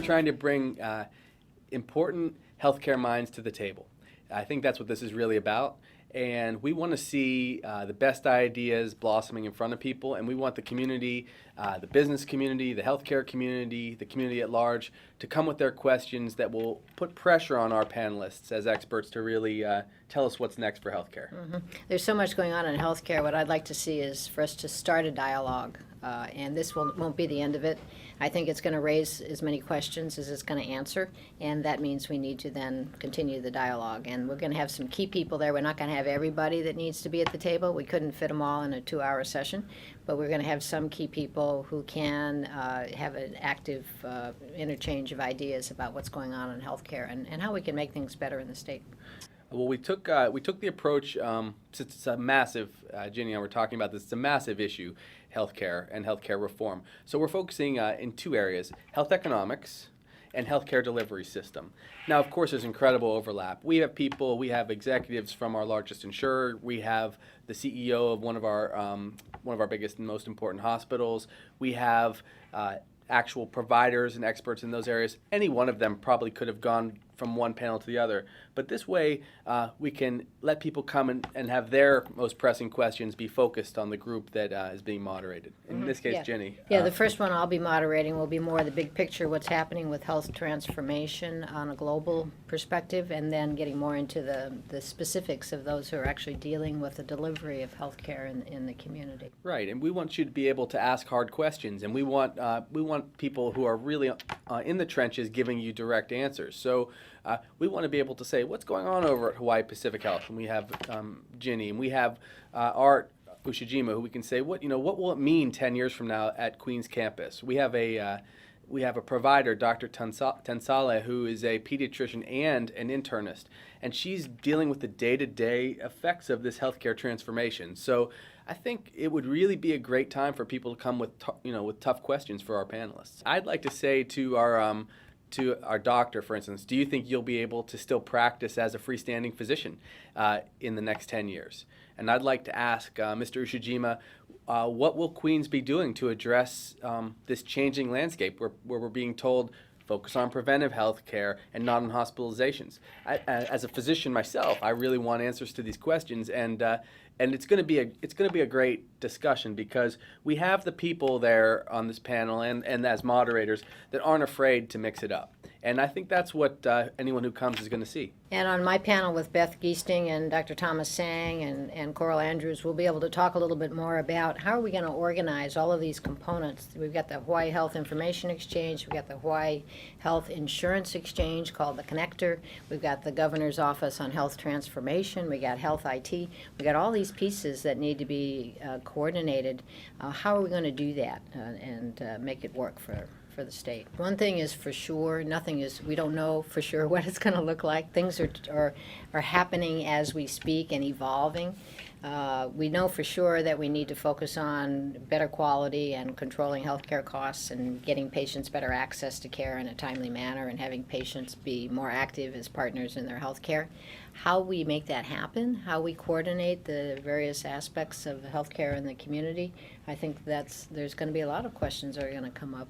trying to bring important healthcare minds to the table. I think that's what this is really about. And we want to see the best ideas blossoming in front of people, and we want the community, the business community, the healthcare community, the community at large, to come with their questions that will put pressure on our panelists as experts to really tell us what's next for healthcare. Mm-hmm. There's so much going on in healthcare. What I'd like to see is for us to start a dialogue, and this won't be the end of it. I think it's going to raise as many questions as it's going to answer, and that means we need to then continue the dialogue. And we're going to have some key people there. We're not going to have everybody that needs to be at the table. We couldn't fit them all in a 2-hour session, but we're going to have some key people who can have an active interchange of ideas about what's going on in healthcare and how we can make things better in the state. Well, we took the approach, since it's a massive, Ginny and I were talking about this, it's a massive issue, healthcare and healthcare reform. So we're focusing in 2 areas, health economics and healthcare delivery system. Now, of course, there's incredible overlap. We have executives from our largest insurer. We have the CEO of one of our biggest and most important hospitals. We have actual providers and experts in those areas. Any one of them probably could have gone from one panel to the other. But this way, we can let people come and have their most pressing questions be focused on the group that is being moderated. In this case, Ginny. Yeah, the first one I'll be moderating will be more the big picture, what's happening with health transformation on a global perspective, and then getting more into the specifics of those who are actually dealing with the delivery of healthcare in the community. Right, and we want you to be able to ask hard questions, and we want people who are really in the trenches giving you direct answers. So we want to be able to say, what's going on over at Hawaii Pacific Health? And we have Ginny, and we have Art Ushijima, who we can say, what will it mean 10 years from now at Queens campus? We have a provider, Dr. Tensale, who is a pediatrician and an internist, and she's dealing with the day-to-day effects of this healthcare transformation. So I think it would really be a great time for people to come with tough questions for our panelists. I'd like to say to our doctor, for instance, do you think you'll be able to still practice as a freestanding physician in the next 10 years? And I'd like to ask Mr. Ushijima, what will Queens be doing to address this changing landscape where we're being told focus on preventive health care and not on hospitalizations? As a physician myself, I really want answers to these questions, and it's going to be a great discussion because we have the people there on this panel and as moderators that aren't afraid to mix it up. And I think that's what anyone who comes is going to see. And on my panel with Beth Giesting and Dr. Thomas Sang and Coral Andrews, we'll be able to talk a little bit more about how are we going to organize all of these components. We've got the Hawaii Health Information Exchange, we've got the Hawaii Health Insurance Exchange called the Connector, we've got the Governor's Office on Health Transformation, we got Health IT, we got all these pieces that need to be coordinated. How are we going to do that and make it work for the state? One thing is for sure, we don't know for sure what it's going to look like. Things are happening as we speak and evolving. We know for sure that we need to focus on better quality and controlling healthcare costs and getting patients better access to care in a timely manner and having patients be more active as partners in their healthcare. How we make that happen, how we coordinate the various aspects of healthcare in the community, I think there's going to be a lot of questions that are going to come up.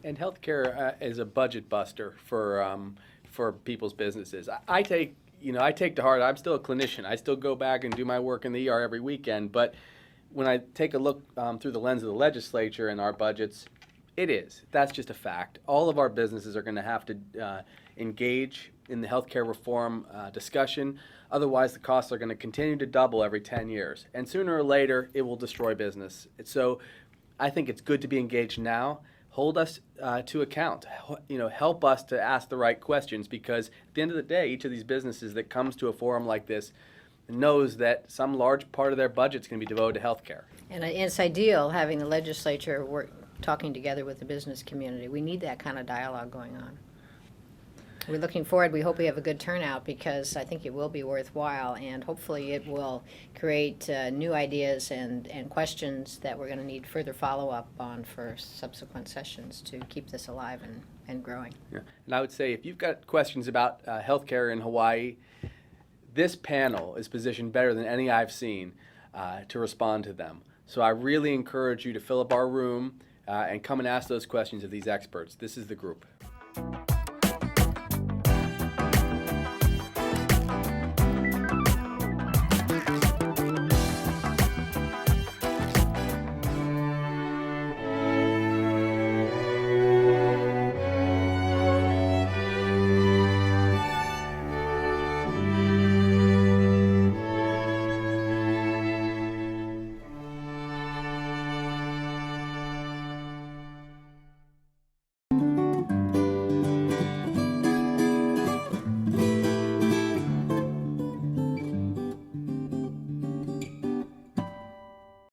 And healthcare is a budget buster for people's businesses. I take to heart, I'm still a clinician. I still go back and do my work in the ER every weekend. But when I take a look through the lens of the legislature and our budgets, that's just a fact. All of our businesses are going to have to engage in the healthcare reform discussion. Otherwise, the costs are going to continue to double every 10 years. And sooner or later, it will destroy business. So I think it's good to be engaged now. Hold us to account. Help us to ask the right questions, because at the end of the day, each of these businesses that comes to a forum like this knows that some large part of their budget is going to be devoted to healthcare. And it's ideal having the legislature talking together with the business community. We need that kind of dialogue going on. We're looking forward. We hope we have a good turnout because I think it will be worthwhile, and hopefully it will create new ideas and questions that we're going to need further follow-up on for subsequent sessions to keep this alive and growing. Yeah. And I would say if you've got questions about healthcare in Hawaii, this panel is positioned better than any I've seen to respond to them. So I really encourage you to fill up our room and come and ask those questions of these experts. This is the group.